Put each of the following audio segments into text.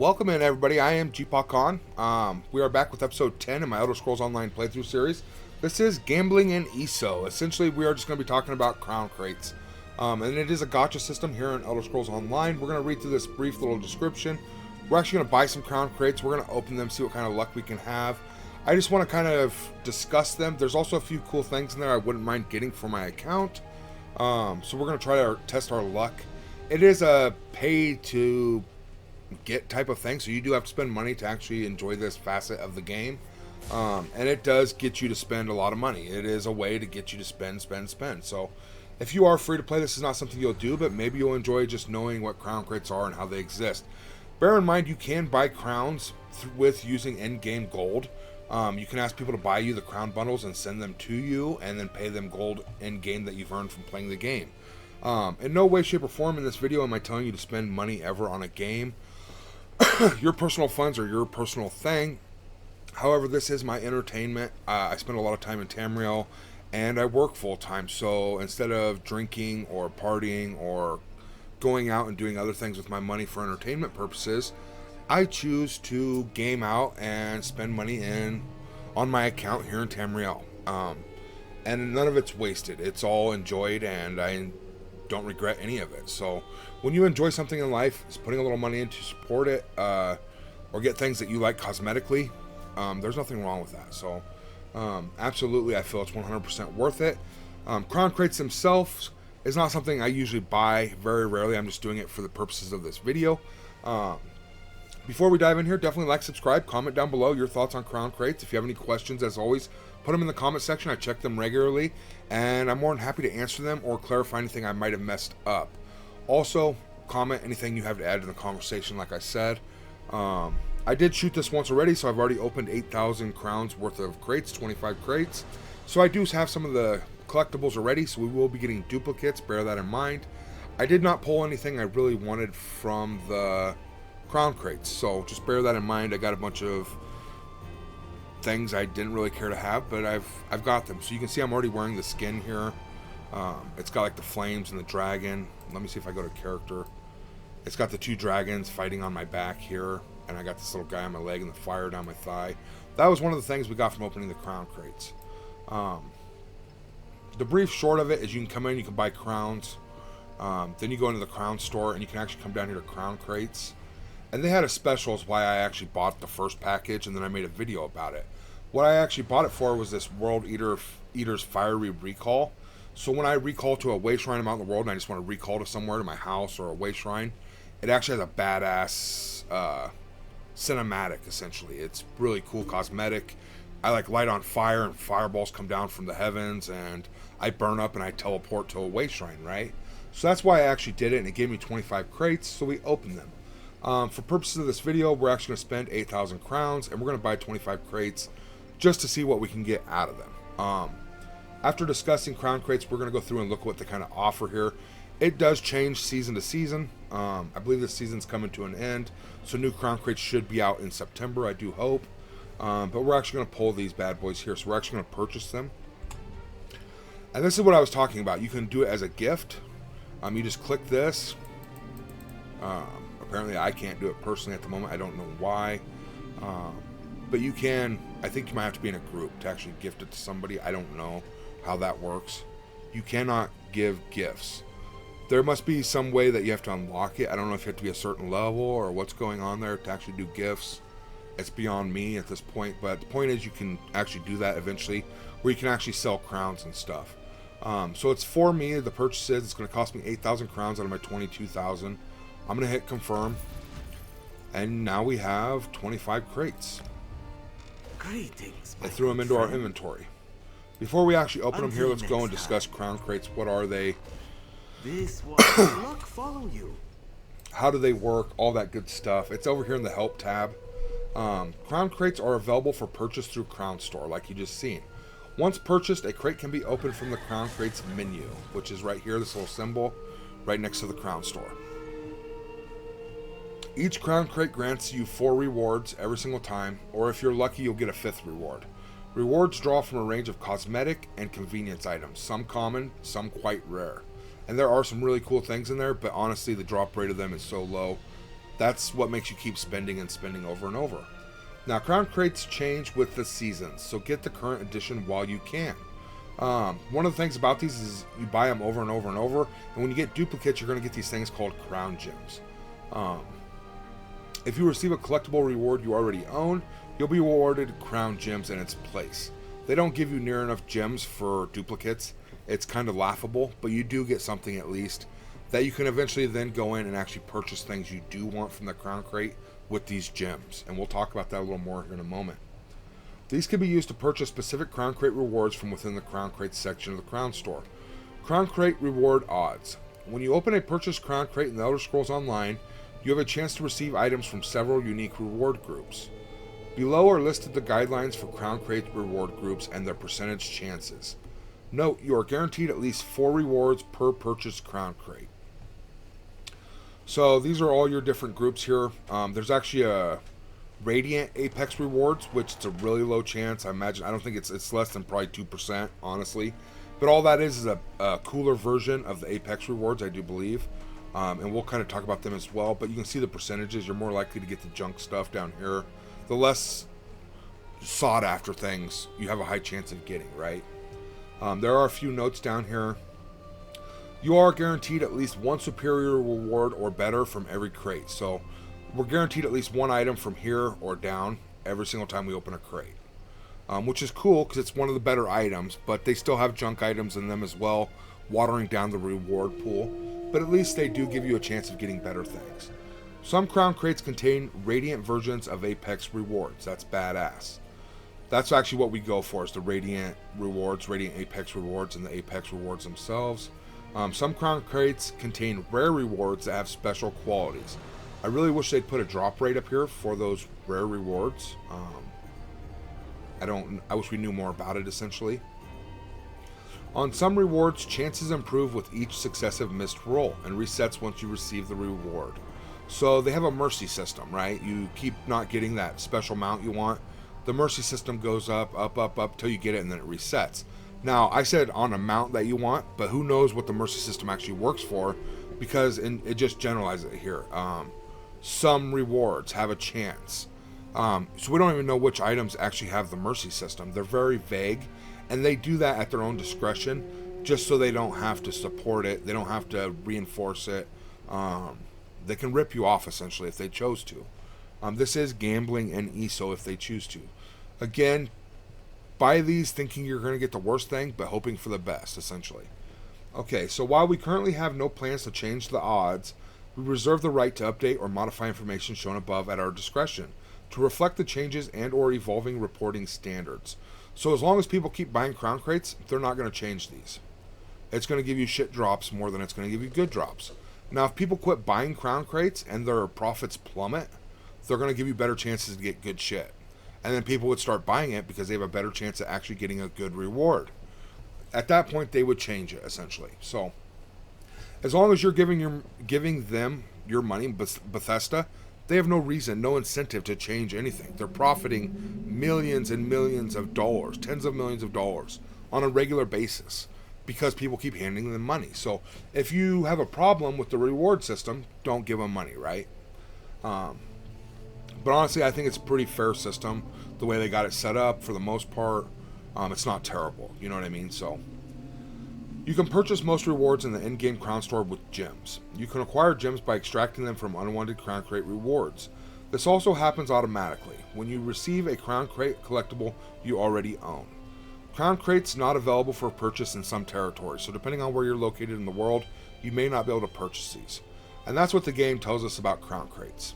Welcome in, everybody. I am Gpok Khan. We are back with episode 10 in my Elder Scrolls Online playthrough series. This is Gambling in ESO. Essentially, we are just going to be talking about crown crates. And it is a gacha system here in Elder Scrolls Online. We're going to read through this brief little description. We're actually going to buy some crown crates. We're going to open them, see what kind of luck we can have. I just want to kind of discuss them. There's also a few cool things in there I wouldn't mind getting for my account. So we're going to try to test our luck. It is a pay to get type of thing, so you do have to spend money to actually enjoy this facet of the game, and it does get you to spend a lot of money. It is a way to get you to spend. So if you are free to play, this is not something you'll do, but maybe you'll enjoy just knowing what crown crates are and how they exist. Bear in mind, you can buy crowns with using in-game gold. You can ask people to buy you the crown bundles and send them to you, and then pay them gold in-game that you've earned from playing the game. In no way, shape, or form in this video am I telling you to spend money ever on a game. Your personal funds are your personal thing. However, this is my entertainment. I spend a lot of time in Tamriel, and I work full-time. So instead of drinking or partying or going out and doing other things with my money for entertainment purposes, I choose to game out and spend money on my account here in Tamriel. And none of it's wasted. It's all enjoyed, and I don't regret any of it. So when you enjoy something in life, it's putting a little money in to support it, or get things that you like cosmetically, there's nothing wrong with that. So absolutely, I feel it's 100% worth it. Crown crates themselves is not something I usually buy. Very rarely. I'm just doing it for the purposes of this video. Before we dive in here, definitely like, subscribe, comment down below your thoughts on crown crates. If you have any questions, as always, put them in the comment section. I check them regularly, and I'm more than happy to answer them or clarify anything I might have messed up. Also, comment anything you have to add to the conversation, like I said. I did shoot this once already, so I've already opened 8,000 crowns worth of crates, 25 crates. So I do have some of the collectibles already, so we will be getting duplicates. Bear that in mind. I did not pull anything I really wanted from the crown crates, so just bear that in mind. I got a bunch of things I didn't really care to have, but I've got them. So you can see I'm already wearing the skin here. It's got like the flames and the dragon. Let me see if I go to character. It's got the two dragons fighting on my back here, and I got this little guy on my leg and the fire down my thigh. That was one of the things we got from opening the crown crates. The brief short of it is you can come in, you can buy crowns, then you go into the crown store and you can actually come down here to crown crates. And they had a special, is why I actually bought the first package, and then I made a video about it. What I actually bought it for was this World Eater's Fiery Recall. So when I recall to a way shrine I'm out in the world and I just want to recall to somewhere, to my house or a way shrine, it actually has a badass cinematic, essentially. It's really cool cosmetic. I like light on fire and fireballs come down from the heavens, and I burn up and I teleport to a way shrine, right? So that's why I actually did it, and it gave me 25 crates, so we opened them. For purposes of this video, we're actually going to spend 8,000 crowns, and we're going to buy 25 crates just to see what we can get out of them. After discussing crown crates, we're going to go through and look at what they kind of offer here. It does change season to season. I believe this season's coming to an end, so new crown crates should be out in September, I do hope. But we're actually going to pull these bad boys here, so we're actually going to purchase them. And this is what I was talking about. You can do it as a gift. You just click this. Apparently I can't do it personally at the moment. I don't know why. But you can. I think you might have to be in a group to actually gift it to somebody. I don't know how that works. You cannot give gifts. There must be some way that you have to unlock it. I don't know if you have to be a certain level or what's going on there to actually do gifts. It's beyond me at this point. But the point is you can actually do that eventually, where you can actually sell crowns and stuff. So it's for me, the purchase is, it's going to cost me 8,000 crowns out of my 22,000. I'm going to hit confirm, and now we have 25 crates. Greetings, I threw them into our inventory. Before we actually open them here, let's go and discuss crown crates. What are they? This one luck follow you. How do they work? All that good stuff. It's over here in the help tab. Crown crates are available for purchase through Crown Store, like you just seen. Once purchased, a crate can be opened from the crown crates menu, which is right here, this little symbol, right next to the Crown Store. Each crown crate grants you 4 rewards every single time, or if you're lucky, you'll get a 5th reward. Rewards draw from a range of cosmetic and convenience items, some common, some quite rare. And there are some really cool things in there, but honestly, the drop rate of them is so low That's what makes you keep spending and spending over and over. Now, crown crates change with the seasons, so get the current edition while you can. One of the things about these is you buy them over and over and over, and when you get duplicates, you're going to get these things called crown gems. If you receive a collectible reward you already own, you'll be awarded crown gems in its place. They don't give you near enough gems for duplicates. It's kind of laughable, but you do get something at least that you can eventually then go in and actually purchase things you do want from the crown crate with these gems. And we'll talk about that a little more here in a moment. These can be used to purchase specific crown crate rewards from within the crown crate section of the crown store. Crown crate reward odds. When you open a purchased crown crate in the Elder Scrolls Online, you have a chance to receive items from several unique reward groups. Below are listed the guidelines for crown crate reward groups and their percentage chances. Note, you are guaranteed at least 4 rewards per purchased crown crate. So these are all your different groups here. There's actually a Radiant Apex rewards, which it's a really low chance. I don't think it's less than probably 2%, honestly. But all that is a cooler version of the Apex rewards, I do believe. And we'll kind of talk about them as well. But you can see the percentages. You're more likely to get the junk stuff down here. The less sought after things you have a high chance of getting, right? There are a few notes down here. You are guaranteed at least 1 superior reward or better from every crate. So we're guaranteed at least 1 item from here or down every single time we open a crate. Which is cool because it's one of the better items, but they still have junk items in them as well, watering down the reward pool. But at least they do give you a chance of getting better things. Some crown crates contain Radiant versions of Apex rewards. That's badass. That's actually what we go for, is the Radiant rewards, Radiant Apex rewards, and the Apex rewards themselves. Some crown crates contain rare rewards that have special qualities. I really wish they'd put a drop rate up here for those rare rewards. I wish we knew more about it, essentially. On some rewards, chances improve with each successive missed roll and resets once you receive the reward. So they have a mercy system, right? You keep not getting that special mount you want. The mercy system goes up till you get it, and then it resets. Now, I said on a mount that you want, but who knows what the mercy system actually works for, because it just generalizes it here. Some rewards have a chance. So we don't even know which items actually have the mercy system. They're very vague, and they do that at their own discretion, just so they don't have to support it. They don't have to reinforce it. They can rip you off, essentially, if they chose to. This is gambling and ESO if they choose to. Again, buy these thinking you're going to get the worst thing, but hoping for the best, essentially. Okay, so while we currently have no plans to change the odds, we reserve the right to update or modify information shown above at our discretion to reflect the changes and or evolving reporting standards. So as long as people keep buying crown crates, they're not going to change these. It's going to give you shit drops more than it's going to give you good drops. Now, if people quit buying crown crates and their profits plummet, they're going to give you better chances to get good shit. And then people would start buying it because they have a better chance of actually getting a good reward. At that point, they would change it, essentially. So, as long as you're giving them your money, Bethesda, they have no reason, no incentive to change anything. They're profiting millions and millions of dollars, tens of millions of dollars on a regular basis because people keep handing them money. So if you have a problem with the reward system, don't give them money, right? But honestly, I think it's a pretty fair system. The way they got it set up, for the most part, it's not terrible. You know what I mean? So you can purchase most rewards in the in-game crown store with gems. You can acquire gems by extracting them from unwanted crown crate rewards. This also happens automatically when you receive a crown crate collectible you already own. Crown crates not available for purchase in some territories, so depending on where you're located in the world, you may not be able to purchase these. And that's what the game tells us about crown crates.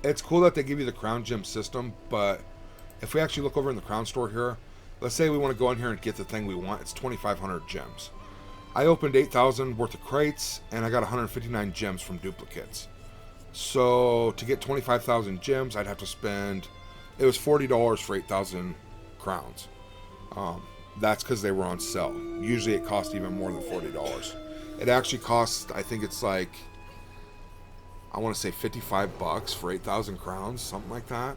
It's cool that they give you the crown gem system, but if we actually look over in the crown store here, let's say we want to go in here and get the thing we want. It's 2,500 gems. I opened 8,000 worth of crates, and I got 159 gems from duplicates. So to get 25,000 gems, I'd have to spend, it was $40 for 8,000 crowns. That's because they were on sale. Usually it costs even more than $40. It actually costs, I think it's like, I want to say $55 for 8,000 crowns, something like that.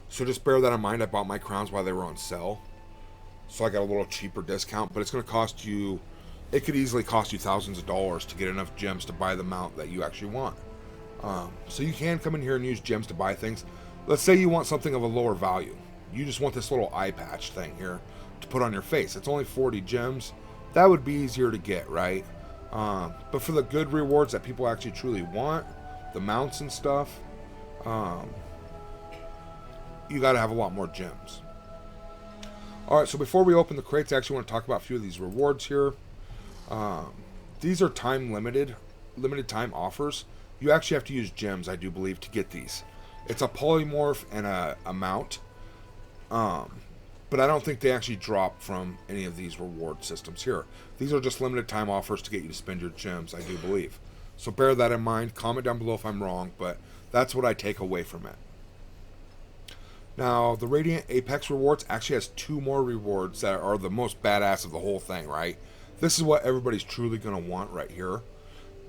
So just bear that in mind. I bought my crowns while they were on sale, so I got a little cheaper discount, but it's going to cost you it could easily cost you thousands of dollars to get enough gems to buy the mount that you actually want. So you can come in here and use gems to buy things. Let's say you want something of a lower value. You just want this little eye patch thing here to put on your face. It's only 40 gems. That would be easier to get, right? But for the good rewards that people actually truly want, the mounts and stuff, you got to have a lot more gems. Alright, so before we open the crates, I actually want to talk about a few of these rewards here. These are time limited time offers. You actually have to use gems, I do believe, to get these. It's a polymorph and a mount. But I don't think they actually drop from any of these reward systems here. These are just limited time offers to get you to spend your gems, I do believe. So bear that in mind. Comment down below if I'm wrong, but that's what I take away from it. Now, the Radiant Apex rewards actually has 2 more rewards that are the most badass of the whole thing, right? This is what everybody's truly going to want right here.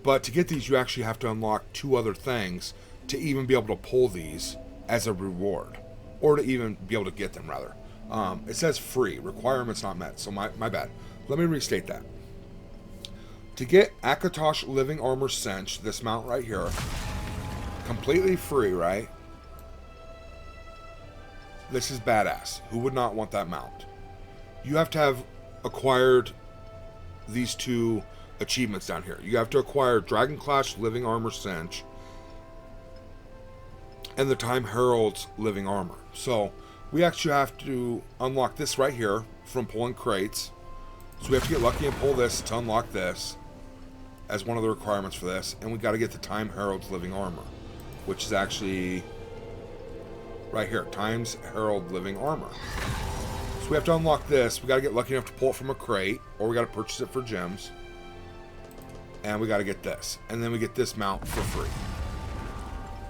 But to get these, you actually have to unlock 2 other things to even be able to pull these as a reward. Or to even be able to get them, rather. It says free. Requirements not met. So my bad. Let me restate that. To get Akatosh Living Armor Cinch, this mount right here, completely free, right? This is badass. Who would not want that mount? You have to have acquired these 2 achievements down here. You have to acquire Dragon Clash Living Armor Cinch and the Time Herald's Living Armor. So we actually have to unlock this right here from pulling crates. So we have to get lucky and pull this to unlock this as one of the requirements for this. And we got to get the Time Herald's Living Armor, which is actually right here, Times Herald Living Armor. So we have to unlock this. We got to get lucky enough to pull it from a crate, or we got to purchase it for gems. And we got to get this. And then we get this mount for free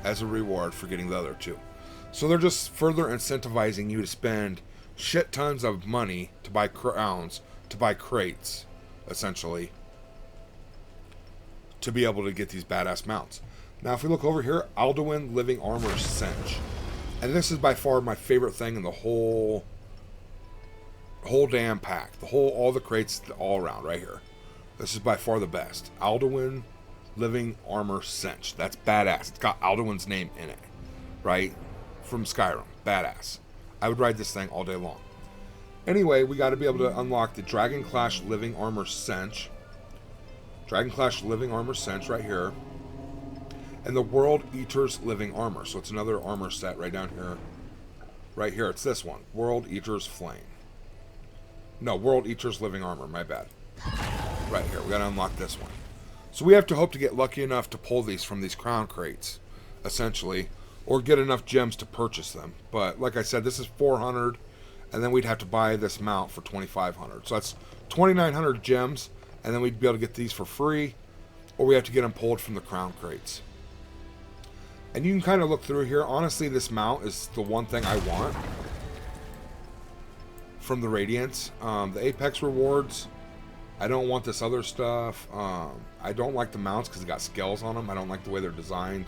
as a reward for getting the other 2. So they're just further incentivizing you to spend shit tons of money to buy crowns, to buy crates, essentially, to be able to get these badass mounts. Now, if we look over here, Alduin Living Armor Cinch. And this is by far my favorite thing in the whole damn pack. All the crates all around right here. This is by far the best. Alduin Living Armor Cinch. That's badass. It's got Alduin's name in it, right? From Skyrim. Badass. I would ride this thing all day long. Anyway, we got to be able to unlock the Dragon Clash Living Armor Cinch. Dragon Clash Living Armor Cinch right here. And the World Eater's Living Armor. So it's another armor set right down here. Right here, it's this one. World Eater's Flame. No, World Eater's Living Armor. My bad. Right here, we got to unlock this one. So we have to hope to get lucky enough to pull these from these crown crates, essentially, or get enough gems to purchase them. But like I said, this is 400, and then we'd have to buy this mount for 2,500. So that's 2,900 gems, and then we'd be able to get these for free, or we have to get them pulled from the crown crates. And you can kind of look through here. Honestly, this mount is the one thing I want from the Radiance. The Apex rewards, I don't want this other stuff. I don't like the mounts because they got scales on them. I don't like the way they're designed.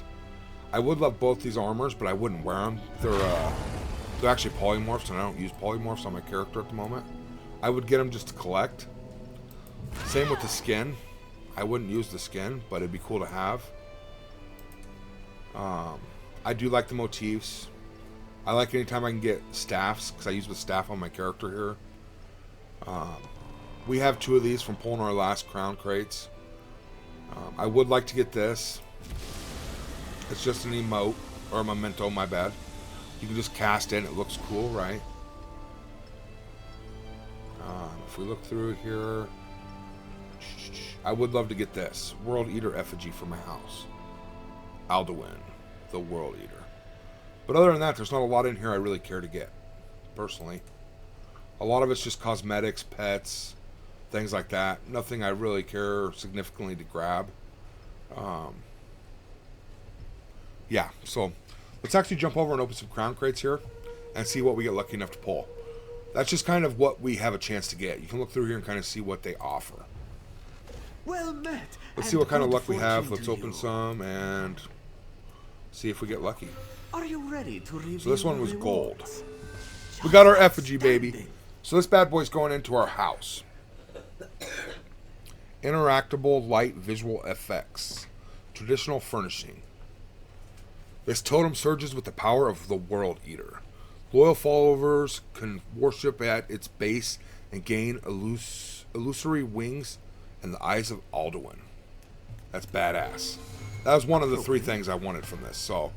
I would love both these armors, but I wouldn't wear them. They're actually polymorphs, and I don't use polymorphs on my character at the moment. I would get them just to collect. Same with the skin. I wouldn't use the skin, but it'd be cool to have. I do like the motifs. I like anytime I can get staffs, because I use the staff on my character here. We have 2 of these from pulling our last crown crates. I would like to get this. It's just an emote, or a memento, my bad. You can just cast it, it looks cool, right? If we look through here, I would love to get this. World Eater effigy for my house. Alduin, the World Eater. But other than that, there's not a lot in here I really care to get, personally. A lot of it's just cosmetics, pets, things like that. Nothing I really care significantly to grab. Yeah, so let's actually jump over and open some crown crates here and see what we get lucky enough to pull. That's just kind of what we have a chance to get. You can look through here and kind of see what they offer. Well met. Let's see what kind of luck we have. Let's open some and see if we get lucky. Are you ready to reveal So this one was the gold. rewards? We got our effigy, baby. So this bad boy's going into our house. Interactable light visual effects. Traditional furnishing. This totem surges with the power of the World Eater. Loyal followers can worship at its base and gain illusory wings and the eyes of Alduin. That's badass. That was one of the 3 things I wanted from this. So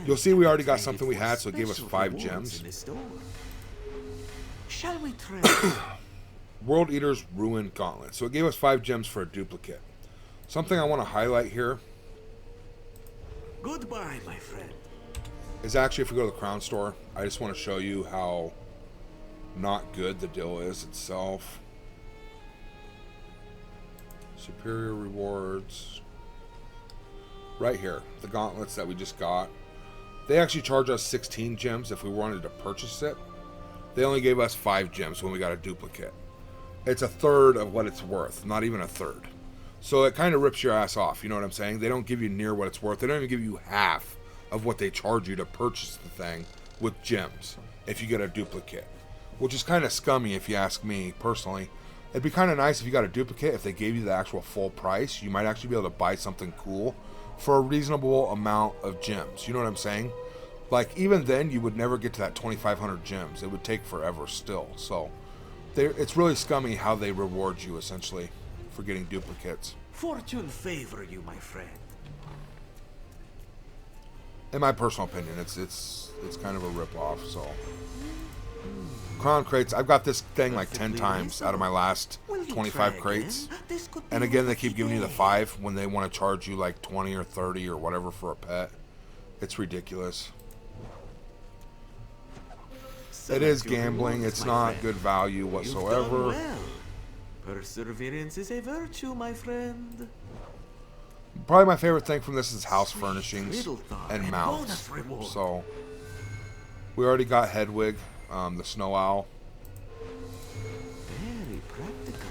you'll see we already got something we had, so it gave us 5 gems. Shall we try? World Eater's Ruin Gauntlet. So it gave us 5 gems for a duplicate. Something I want to highlight here Goodbye, my friend. is actually if we go to the Crown Store, I just want to show you how not good the deal is itself. Superior rewards. Right here, the gauntlets that we just got. They actually charge us 16 gems if we wanted to purchase it. They only gave us 5 gems when we got a duplicate. It's a third of what it's worth, not even a third. So it kind of rips your ass off, you know what I'm saying? They don't give you near what it's worth. They don't even give you half of what they charge you to purchase the thing with gems if you get a duplicate. Which is kind of scummy if you ask me personally. It'd be kind of nice if you got a duplicate, if they gave you the actual full price. You might actually be able to buy something cool for a reasonable amount of gems. You know what I'm saying? Like, even then, you would never get to that 2,500 gems. It would take forever still. So, it's really scummy how they reward you, essentially, for getting duplicates. Fortune favor you, my friend. In my personal opinion, it's kind of a rip-off, so... Crown crates, I've got this thing like 10 times out of my last 25 crates. And again, they keep giving you the 5 when they want to charge you like 20 or 30 or whatever for a pet. It's ridiculous. It is gambling. It's not good value whatsoever. Well. Perseverance is a virtue, my friend. Probably my favorite thing from this is house furnishings and mounts. So, we already got Hedwig, the snow owl. Very practical.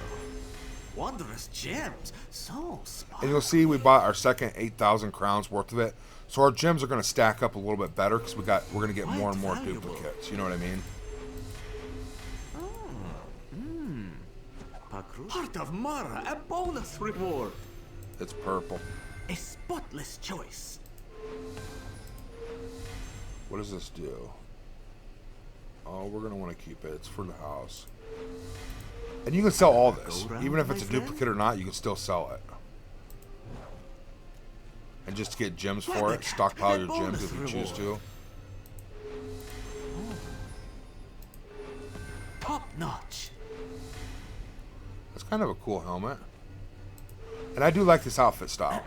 Wondrous gems. So smart. And you'll see we bought our second 8,000 crowns worth of it. So our gems are going to stack up a little bit better because we're going to get more and more duplicates. You know what I mean? Heart of Mara, a bonus reward. It's purple. A spotless choice. What does this do? Oh, we're going to want to keep it. It's for the house. And you can sell all this. Even if it's a duplicate or not, you can still sell it. And just to get gems for it, stockpile your gems if you choose to. Top notch. That's kind of a cool helmet. And I do like this outfit style.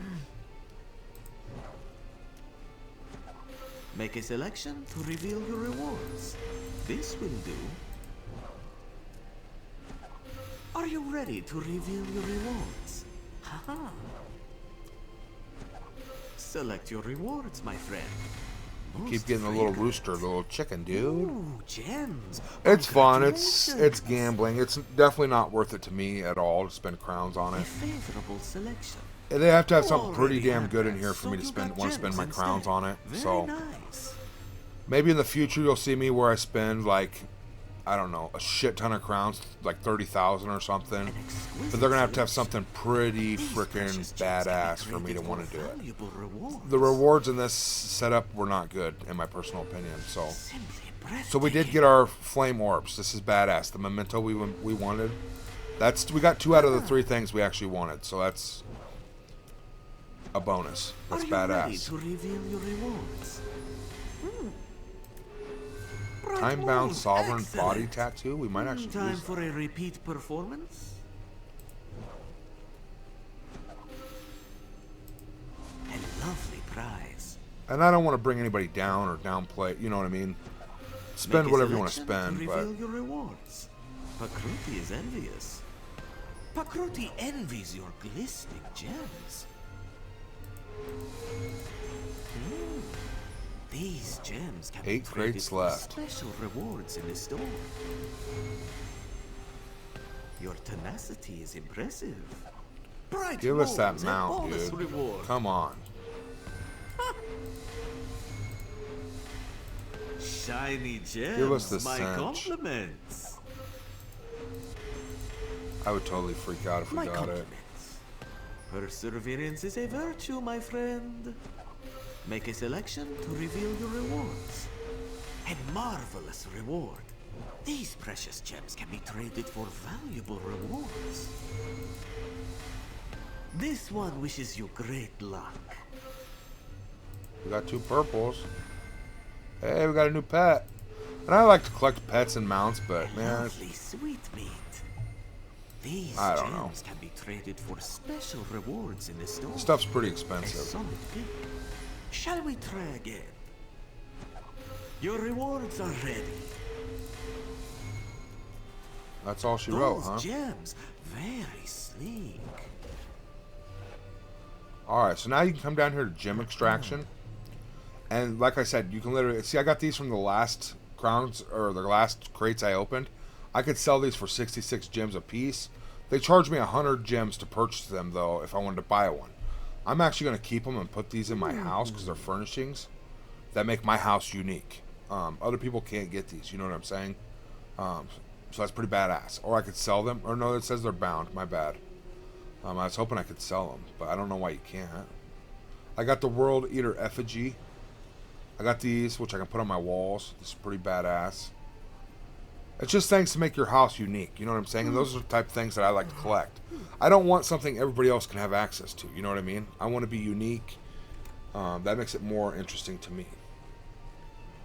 Make a selection to reveal your rewards. This will do. Are you ready to reveal your rewards? Haha. Select your rewards, my friend. Keep getting the little rooster, the little chicken, dude. Ooh, gems. It's fun. It's gambling. It's definitely not worth it to me at all to spend crowns on A it. favorable selection. They have to have something pretty Already damn have good in that, here for so me to you spend got want to spend my gems crowns instead. on it. Very So nice. maybe in the future you'll see me where I spend like, I don't know, a shit ton of crowns, like 30,000 or something. But they're gonna have to have something pretty freaking badass for me to want to do it. The rewards in this setup were not good, in my personal opinion. So we did get our flame orbs. This is badass. The memento we wanted. We got 2 out of the 3 things we actually wanted. So that's a bonus. That's badass. To reveal your rewards? Time-bound sovereign body tattoo. We might actually Time use for a repeat performance. A lovely prize. And I don't want to bring anybody down or downplay. You know what I mean? Spend Make a whatever you want to selection spend, to but reveal your rewards. Pakruti is envious. Pakruti envies your glistening gems. These gems can 8 be traded crates for left. special rewards in the store. Your tenacity is impressive. Bright give us that molds and mount, bonus dude. reward. Come on. Shiny gems. Give us the my cinch. compliments. I would totally freak out if we My got it. compliments. Perseverance is a virtue, my friend. Make a selection to reveal your rewards. A marvelous reward. These precious gems can be traded for valuable rewards. This one wishes you great luck. We got 2 purples. Hey, we got a new pet. And I like to collect pets and mounts, but man, Lovely sweetmeat. These I don't know. gems can be traded for special rewards in the store. Stuff's pretty A expensive. solid pick. Shall we try again? Your rewards are ready. That's all she Those wrote, huh? gems, very sleek. Alright, so now you can come down here to gem extraction. And like I said, you can literally... See, I got these from the last crowns, or the last crates I opened. I could sell these for 66 gems a piece. They charged me 100 gems to purchase them, though, if I wanted to buy one. I'm actually going to keep them and put these in my house because they're furnishings that make my house unique. Other people can't get these, you know what I'm saying? So that's pretty badass. Or I could sell them. Or no, it says they're bound. My bad. I was hoping I could sell them, but I don't know why you can't. I got the World Eater Effigy. I got these, which I can put on my walls. This is pretty badass. It's just things to make your house unique. You know what I'm saying? And those are the type of things that I like to collect. I don't want something everybody else can have access to. You know what I mean? I want to be unique. That makes it more interesting to me.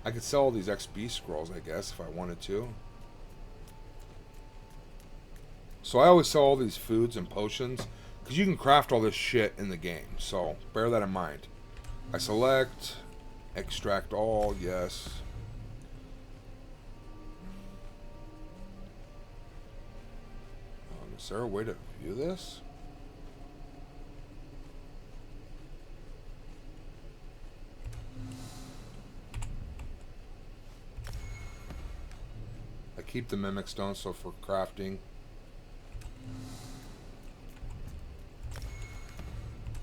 I could sell these XP scrolls, I guess, if I wanted to. So I always sell all these foods and potions because you can craft all this shit in the game. So bear that in mind. I select, extract all, yes. Is there a way to view this? I keep the mimic stone so for crafting.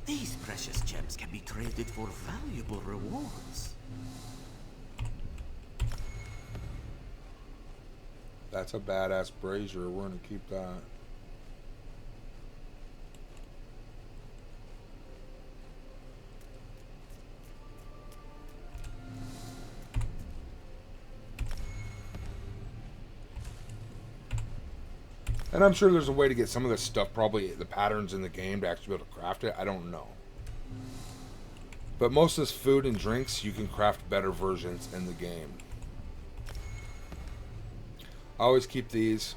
These precious gems can be traded for valuable rewards. That's a badass brazier. We're gonna keep that. And I'm sure there's a way to get some of this stuff, probably the patterns in the game, to actually be able to craft it. I don't know. But most of this food and drinks, you can craft better versions in the game. I always keep these.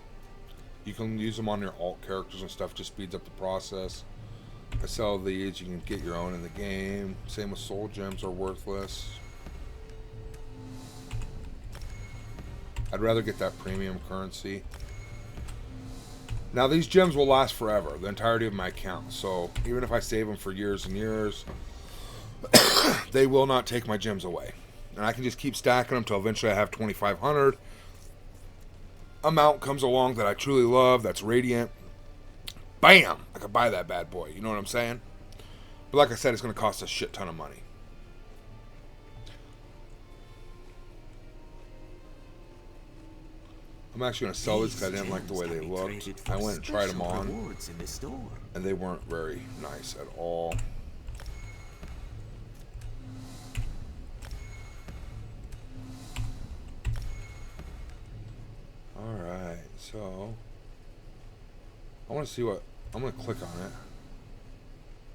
You can use them on your alt characters and stuff. Just speeds up the process. I sell these. You can get your own in the game. Same with soul gems are worthless. I'd rather get that premium currency. Now these gems will last forever, the entirety of my account. So even if I save them for years and years, they will not take my gems away. And I can just keep stacking them until eventually I have 2,500. A mount comes along that I truly love, that's radiant. Bam! I could buy that bad boy, you know what I'm saying? But like I said, it's going to cost a shit ton of money. I'm actually going to sell these because I didn't like the way they looked. I went and tried them on, and they weren't very nice at all. Alright, so I want to see what... I'm going to click on it.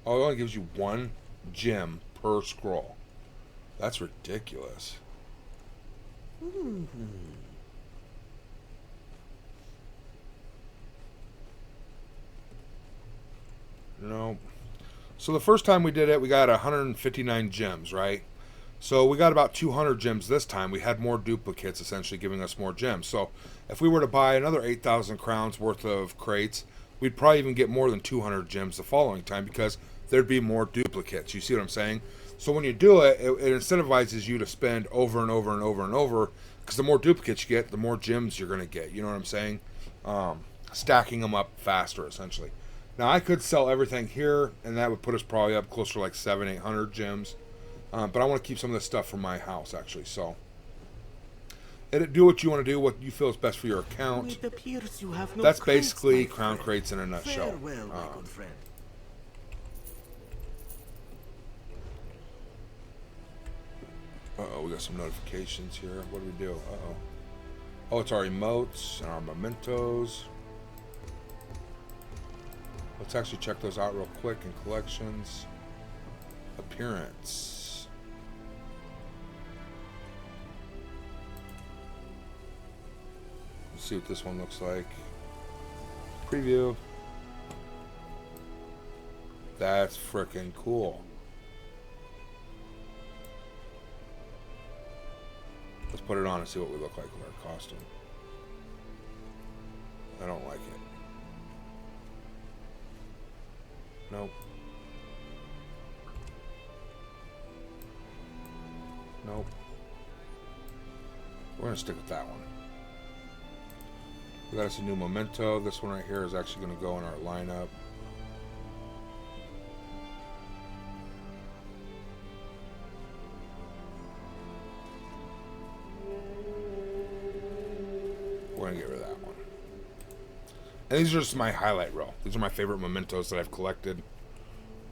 Oh, it only gives you 1 gem per scroll. That's ridiculous. No. So the first time we did it, we got 159 gems, right? So we got about 200 gems this time. We had more duplicates, essentially giving us more gems. So if we were to buy another 8,000 crowns worth of crates, we'd probably even get more than 200 gems the following time because there'd be more duplicates. You see what I'm saying? So when you do it, it incentivizes you to spend over and over and over and over because the more duplicates you get, the more gems you're going to get. You know what I'm saying? Stacking them up faster, essentially. Now, I could sell everything here, and that would put us probably up closer to like 700-800 gems. But I want to keep some of this stuff for my house, actually. So, do what you want to do, what you feel is best for your account. It appears you have no That's crates, basically my Crown friend. Crates in a nutshell. Farewell, my good friend. Uh-oh, we got some notifications here. What do we do? Uh-oh. Oh, it's our emotes and our mementos. Let's actually check those out real quick in collections. Appearance. Let's see what this one looks like. Preview. That's freaking cool. Let's put it on and see what we look like with our costume. I don't like it. Nope. Nope. We're going to stick with that one. We got us a new memento. This one right here is actually going to go in our lineup. We're going to get rid of that one. And these are just my highlight row. These are my favorite mementos that I've collected.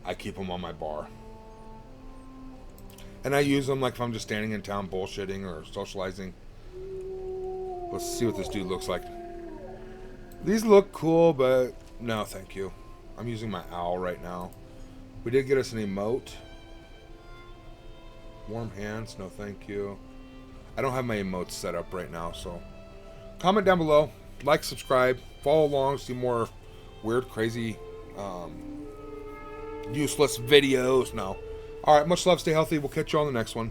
I keep them on my bar. And I use them like if I'm just standing in town bullshitting or socializing. Let's see what this dude looks like. These look cool, but no, thank you. I'm using my owl right now. We did get us an emote. Warm hands, no thank you. I don't have my emotes set up right now, so comment down below, like, subscribe, follow along, see more weird, crazy, useless videos. No. Alright, much love, stay healthy. We'll catch you on the next one.